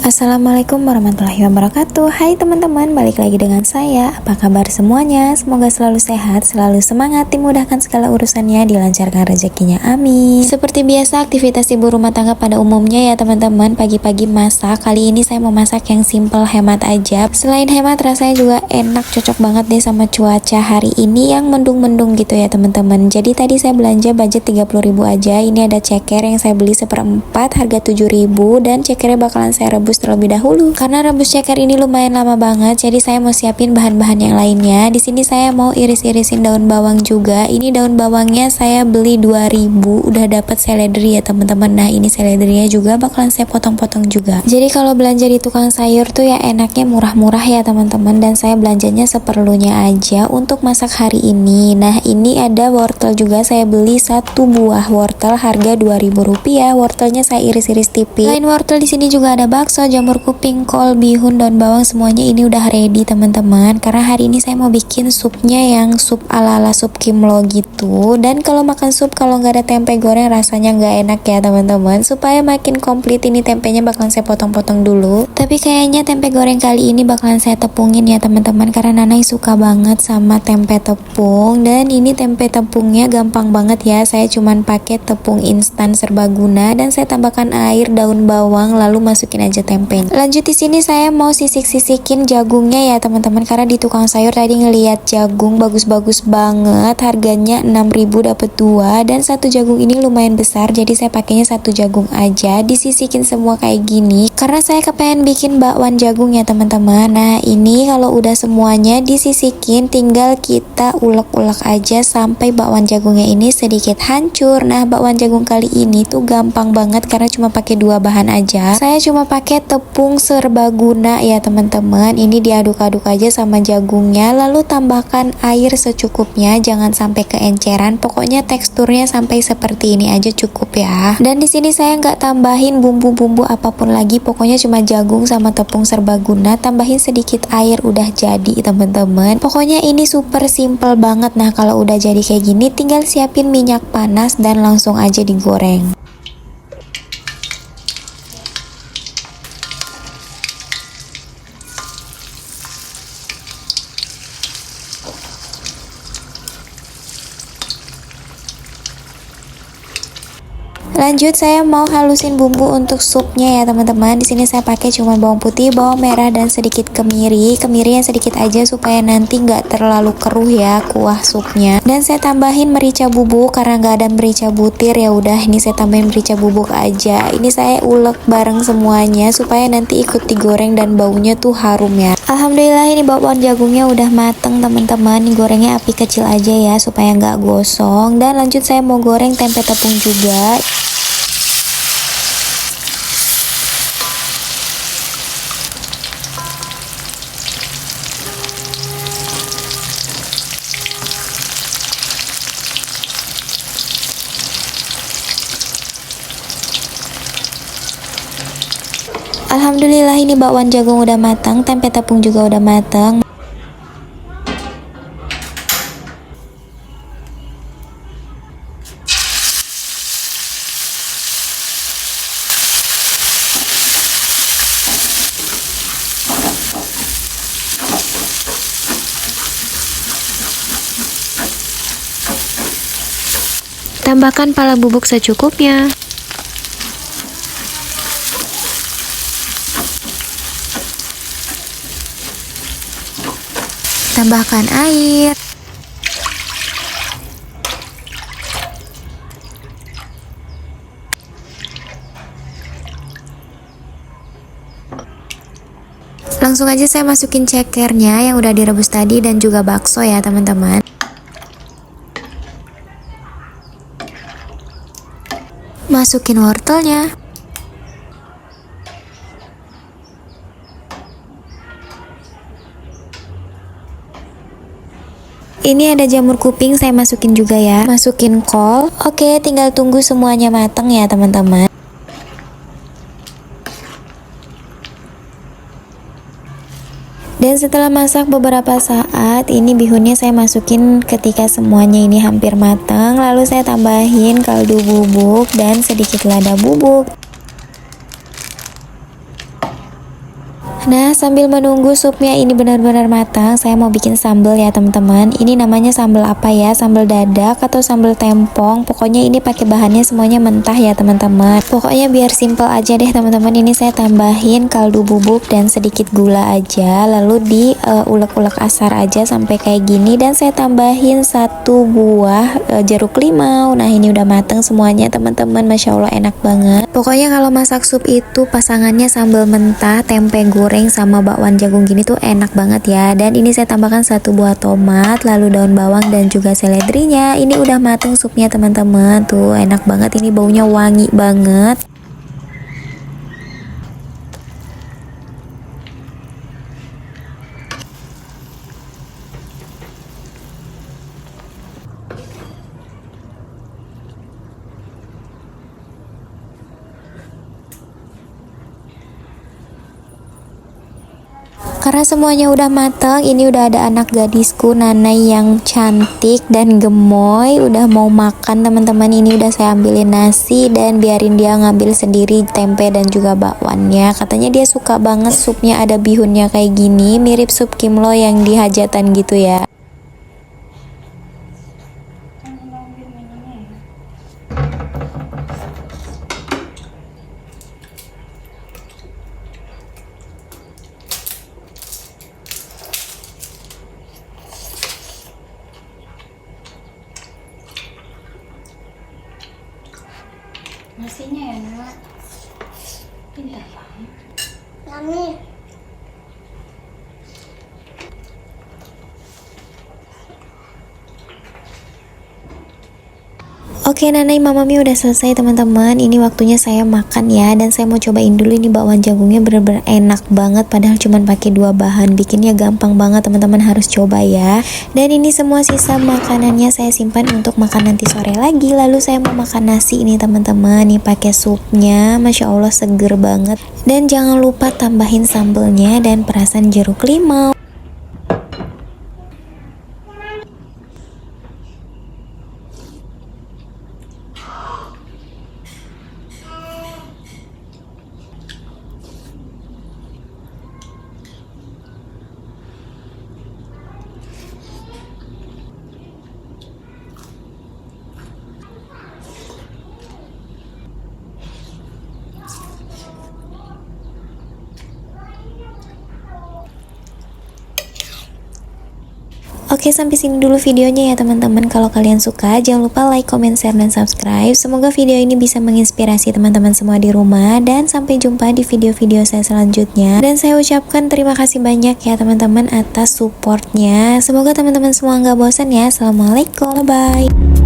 Assalamualaikum warahmatullahi wabarakatuh. Hai teman-teman, balik lagi dengan saya. Apa kabar semuanya? Semoga selalu sehat, selalu semangat, dimudahkan segala urusannya, dilancarkan rezekinya, amin. Seperti biasa, aktivitas ibu rumah tangga pada umumnya ya teman-teman. Pagi-pagi masak. Kali ini saya mau masak yang simple, hemat aja. Selain hemat, rasanya juga enak, cocok banget deh sama cuaca hari ini yang mendung-mendung gitu ya teman-teman. Jadi tadi saya belanja budget 30.000 aja. Ini ada ceker yang saya beli seperempat, harga 7.000, dan cekernya bakalan saya rebus terlebih dahulu. Karena rebus ceker ini lumayan lama banget, jadi saya mau siapin bahan-bahan yang lainnya. Di sini saya mau iris-irisin daun bawang juga. Ini daun bawangnya saya beli 2.000, udah dapat seledri ya teman-teman. Nah, ini seledrinya juga bakalan saya potong-potong juga. Jadi kalau belanja di tukang sayur tuh ya enaknya murah-murah ya teman-teman, dan saya belanjanya seperlunya aja untuk masak hari ini. Nah, ini ada wortel juga, saya beli 1 buah wortel harga Rp2.000. Wortelnya saya iris-iris tipis. Selain wortel, di sini juga ada bakso, jamur kuping, kol, bihun, daun bawang, semuanya ini udah ready teman-teman. Karena hari ini saya mau bikin supnya yang sup ala-ala sup kimlo gitu. Dan kalau makan sup kalau nggak ada tempe goreng rasanya nggak enak ya teman-teman. Supaya makin komplit, ini tempenya bakalan saya potong-potong dulu. Tapi kayaknya tempe goreng kali ini bakalan saya tepungin ya teman-teman, karena Nanai suka banget sama tempe tepung. Dan ini tempe tepungnya gampang banget ya. Saya cuman pakai tepung instan serbaguna dan saya tambahkan air, daun bawang, lalu masukin aja tempenya. Lanjut, di sini saya mau sisik-sisikin jagungnya ya teman-teman, karena di tukang sayur tadi ngeliat jagung bagus-bagus banget, harganya 6.000 dapat 2, dan satu jagung ini lumayan besar, jadi saya pakainya satu jagung aja. Disisikin semua kayak gini karena saya kepengen bikin bakwan jagung ya teman-teman. Nah, ini kalau udah semuanya disisikin, tinggal kita ulek-ulek aja sampai bakwan jagungnya ini sedikit hancur. Nah, bakwan jagung kali ini tuh gampang banget karena cuma pakai 2 bahan aja. Saya cuma pakai tepung serbaguna ya teman-teman. Ini diaduk-aduk aja sama jagungnya, lalu tambahkan air secukupnya, jangan sampai keenceran. Pokoknya teksturnya sampai seperti ini aja cukup ya. Dan di sini saya nggak tambahin bumbu-bumbu apapun lagi, pokoknya cuma jagung sama tepung serbaguna, tambahin sedikit air, udah jadi teman-teman. Pokoknya ini super simple banget. Nah, kalau udah jadi kayak gini, tinggal siapin minyak panas dan langsung aja digoreng. Lanjut, saya mau halusin bumbu untuk supnya ya teman-teman. Di sini saya pakai cuma bawang putih, bawang merah, dan sedikit kemiri. Kemiri yang sedikit aja supaya nanti nggak terlalu keruh ya kuah supnya. Dan saya tambahin merica bubuk karena nggak ada merica butir, ya udah ini saya tambahin merica bubuk aja. Ini saya ulek bareng semuanya supaya nanti ikut digoreng dan baunya tuh harum ya. Alhamdulillah ini bakwan jagungnya udah mateng teman-teman. Ini gorengnya api kecil aja ya supaya nggak gosong. Dan lanjut saya mau goreng tempe tepung juga. Alhamdulillah ini bakwan jagung udah matang, tempe tepung juga udah matang. Tambahkan pala bubuk secukupnya. Tambahkan air. Langsung aja saya masukin cekernya yang udah direbus tadi dan juga bakso ya teman-teman. Masukin wortelnya. Ini ada jamur kuping, saya masukin juga ya. Masukin kol. Oke, tinggal tunggu semuanya matang ya teman-teman. Dan setelah masak beberapa saat, ini bihunnya saya masukin ketika semuanya ini hampir matang. Lalu saya tambahin kaldu bubuk dan sedikit lada bubuk. Nah, sambil menunggu supnya ini benar-benar matang, saya mau bikin sambal ya teman-teman. Ini namanya sambal apa ya? Sambal dadak atau sambal tempong. Pokoknya ini pakai bahannya semuanya mentah ya teman-teman. Pokoknya biar simple aja deh teman-teman. Ini saya tambahin kaldu bubuk dan sedikit gula aja. Lalu diulek-ulek asar aja sampai kayak gini. Dan saya tambahin 1 buah jeruk limau. Nah, ini udah mateng semuanya teman-teman. Masya Allah enak banget. Pokoknya kalau masak sup itu pasangannya sambal mentah, tempe goreng sama bakwan jagung gini tuh enak banget ya. Dan ini saya tambahkan 1 buah tomat, lalu daun bawang dan juga seledrinya. Ini udah mateng supnya teman-teman. Tuh enak banget, ini baunya wangi banget. Karena semuanya udah matang, ini udah ada anak gadisku Nanai yang cantik dan gemoy udah mau makan teman-teman. Ini udah saya ambilin nasi dan biarin dia ngambil sendiri tempe dan juga bakwannya. Katanya dia suka banget supnya ada bihunnya kayak gini, mirip sup kimlo yang di hajatan gitu ya. Nasinya ya nak, pintar banget. Kami Oke Nanai Mamami udah selesai teman-teman. Ini waktunya saya makan ya. Dan saya mau cobain dulu ini bakwan jagungnya, bener-bener enak banget. Padahal cuma pakai 2 bahan, bikinnya gampang banget teman-teman, harus coba ya. Dan ini semua sisa makanannya saya simpan untuk makan nanti sore lagi. Lalu saya mau makan nasi ini teman-teman. Nih pakai supnya, Masya Allah seger banget. Dan jangan lupa tambahin sambelnya dan perasan jeruk limau. Oke, sampai sini dulu videonya ya teman-teman. Kalau kalian suka, jangan lupa like, comment, share, dan subscribe. Semoga video ini bisa menginspirasi teman-teman semua di rumah. Dan sampai jumpa di video-video saya selanjutnya. Dan saya ucapkan terima kasih banyak ya teman-teman atas supportnya. Semoga teman-teman semua nggak bosan ya. Assalamualaikum, bye-bye.